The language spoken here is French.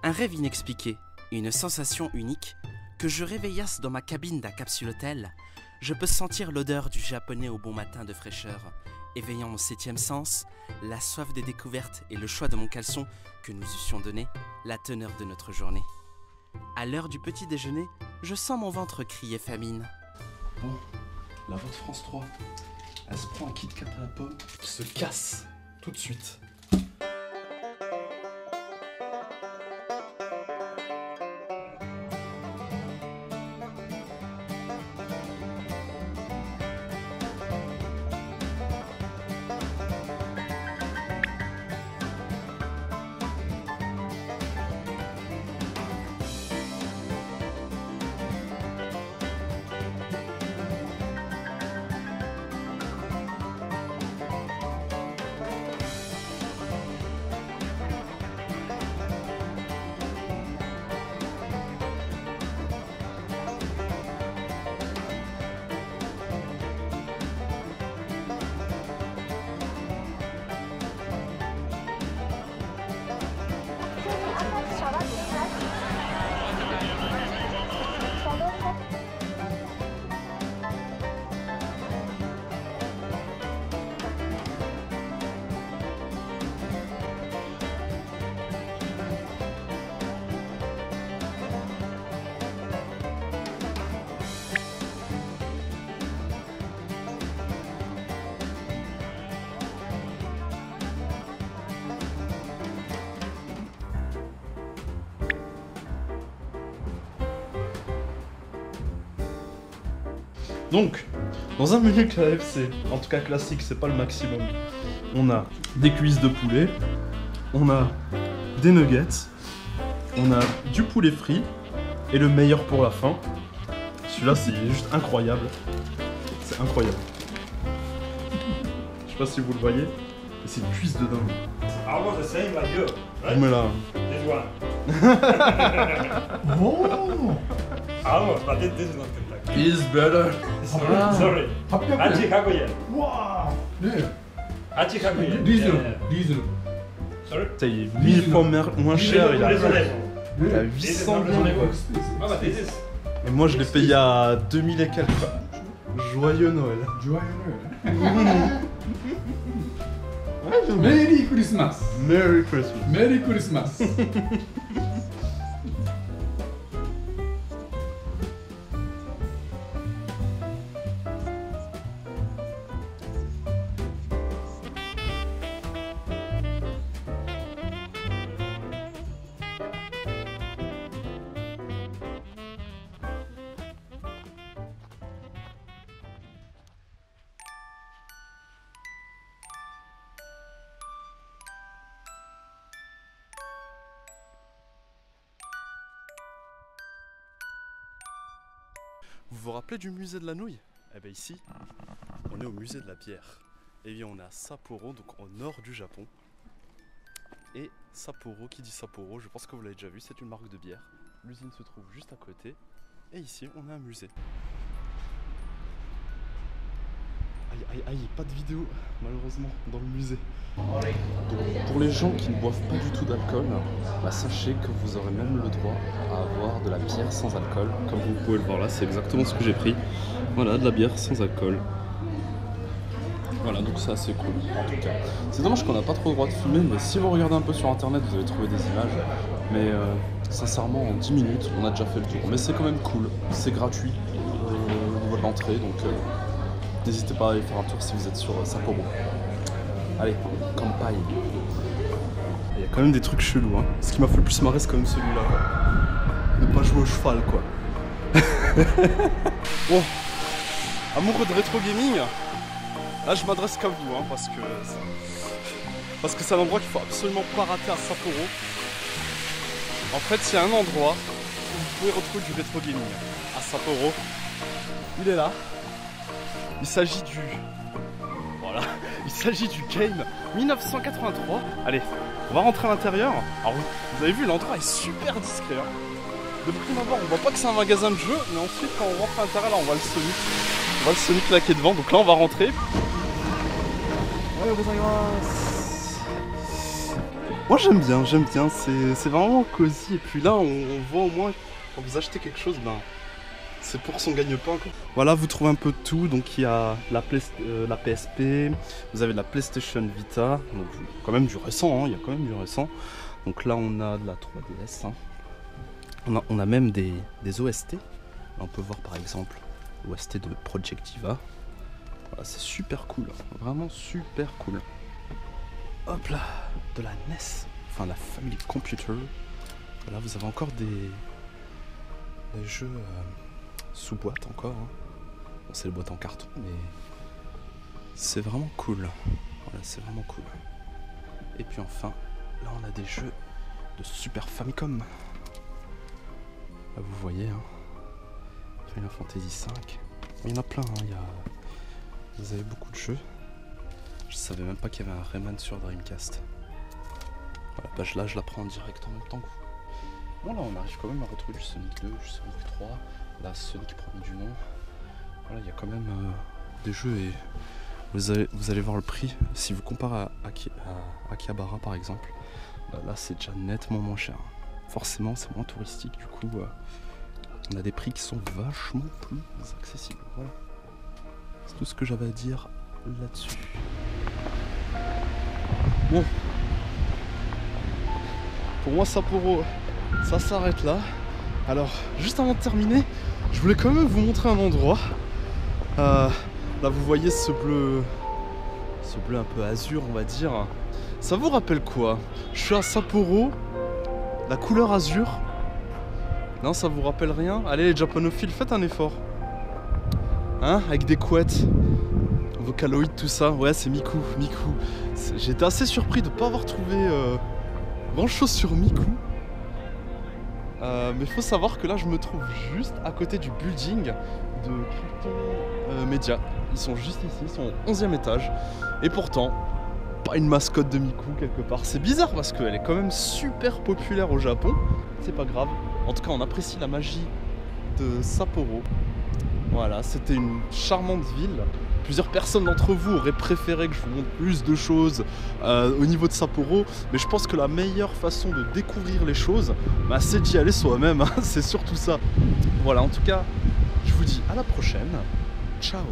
Un rêve inexpliqué, une sensation unique, que je réveillasse dans ma cabine d'un capsule hôtel, je peux sentir l'odeur du japonais au bon matin de fraîcheur, éveillant mon 7e sens, la soif des découvertes et le choix de mon caleçon que nous eussions donné la teneur de notre journée. À l'heure du petit déjeuner, je sens mon ventre crier famine. Bon, la voix de France 3, elle se prend un Kit Kat à la pomme, se casse tout de suite. Donc, dans un menu KFC, en tout cas classique, c'est pas le maximum. On a des cuisses de poulet, on a des nuggets, on a du poulet frit, et le meilleur pour la fin. Celui-là, c'est juste incroyable. C'est incroyable. Je sais pas si vous le voyez, mais c'est une cuisse de dingue. Almost the same like you, right? Je mets là. This one. Oh! Almost, but this is not Kentucky. Is better. Sorry. Hachi Kaguya. 와, 네. Hachi Kaguya. 리즈너블, 리즈너블. Sorry? Ça y est, 1000 fois moins cher, il a Reasonable. 800 This is balles. not reasonable. Ah, but this is. Et moi je l'ai payé à 2000 et quelques. Joyeux Noël. 좋아요. 메리 크리스마스. Merry Christmas. 메리 크리스마스. Vous vous rappelez du musée de la nouille? Eh bien ici, on est au musée de la bière. Et bien on est à Sapporo, donc au nord du Japon. Et Sapporo, qui dit Sapporo, je pense que vous l'avez déjà vu, c'est une marque de bière. L'usine se trouve juste à côté. Et ici, on a un musée. Aïe aïe aïe, pas de vidéo malheureusement dans le musée. Donc, pour les gens qui ne boivent pas du tout d'alcool, bah, sachez que vous aurez même le droit à avoir de la bière sans alcool. Comme vous pouvez le voir là, c'est exactement ce que j'ai pris. Voilà, de la bière sans alcool. Voilà, donc c'est assez cool en tout cas. C'est dommage qu'on n'a pas trop le droit de fumer, mais si vous regardez un peu sur internet, vous allez trouver des images. Mais sincèrement, en 10 minutes, on a déjà fait le tour. Mais c'est quand même cool, c'est gratuit au niveau de l'entrée, donc n'hésitez pas à aller faire un tour si vous êtes sur Sapporo. Allez, Kampai. Il y a quand même des trucs chelous, hein. Ce qui m'a fait le plus marrer, c'est quand même celui-là. Ne pas jouer au cheval, quoi. Bon, amoureux de rétro gaming, là je m'adresse qu'à vous, hein, parce que c'est un endroit qu'il faut absolument pas rater à Sapporo. En fait, il y a un endroit où vous pouvez retrouver du rétro gaming à Sapporo. Il est là. Il s'agit du... Voilà. Il s'agit du game 1983. Allez, on va rentrer à l'intérieur. Alors, vous avez vu, l'endroit est super discret. Hein. De prime abord, on voit pas que c'est un magasin de jeux, mais ensuite, quand on rentre à l'intérieur, là, on voit le Sonic. On voit le Sonic là qui est devant. Donc là, on va rentrer. Moi j'aime bien, c'est vraiment cosy. Et puis là on voit au moins quand vous achetez quelque chose, ben c'est pour son gagne-pain quoi. Voilà, vous trouvez un peu de tout. Donc il y a la PSP, vous avez la PlayStation Vita, donc quand même du récent, hein, il y a quand même du récent. Donc là on a de la 3DS, hein. On a même des OST. Là, on peut voir par exemple l'OST de Projectiva. Voilà, c'est super cool, vraiment super cool. Hop là, de la NES, enfin la Family Computer. Voilà, vous avez encore des jeux sous boîte encore. Hein. Bon, c'est les boîtes en carton, mais c'est vraiment cool. Voilà, c'est vraiment cool. Et puis enfin, là on a des jeux de Super Famicom. Là vous voyez, hein, Final Fantasy V. Il y en a plein, hein. Vous avez beaucoup de jeux. Je savais même pas qu'il y avait un Rayman sur Dreamcast. Voilà, bah là je la prends en direct en même temps que vous. Bon là on arrive quand même à retrouver du Sonic 2, du Sonic 3, là Sonic premier du nom. Voilà, il y a quand même des jeux et vous allez voir le prix. Si vous comparez à Akihabara par exemple, bah là c'est déjà nettement moins cher. Forcément c'est moins touristique, du coup on a des prix qui sont vachement plus accessibles. Voilà. C'est tout ce que j'avais à dire là-dessus. Bon, pour moi Sapporo, ça s'arrête là. Alors, juste avant de terminer, je voulais quand même vous montrer un endroit. Là, vous voyez ce bleu un peu azur, on va dire. Ça vous rappelle quoi? Je suis à Sapporo, la couleur azur. Non, ça vous rappelle rien? Allez, les japonophiles, faites un effort. Hein? Avec des couettes, Vocaloid, tout ça. Ouais, c'est Miku. J'étais assez surpris de ne pas avoir trouvé grand chose sur Miku. Mais faut savoir que là, je me trouve juste à côté du building de Crypto Media. Ils sont juste ici, ils sont au 11e étage. Et pourtant, pas une mascotte de Miku quelque part. C'est bizarre parce qu'elle est quand même super populaire au Japon. C'est pas grave. En tout cas, on apprécie la magie de Sapporo. Voilà, c'était une charmante ville. Plusieurs personnes d'entre vous auraient préféré que je vous montre plus de choses au niveau de Sapporo. Mais je pense que la meilleure façon de découvrir les choses, bah, c'est d'y aller soi-même. Hein, c'est surtout ça. Voilà, en tout cas, je vous dis à la prochaine. Ciao.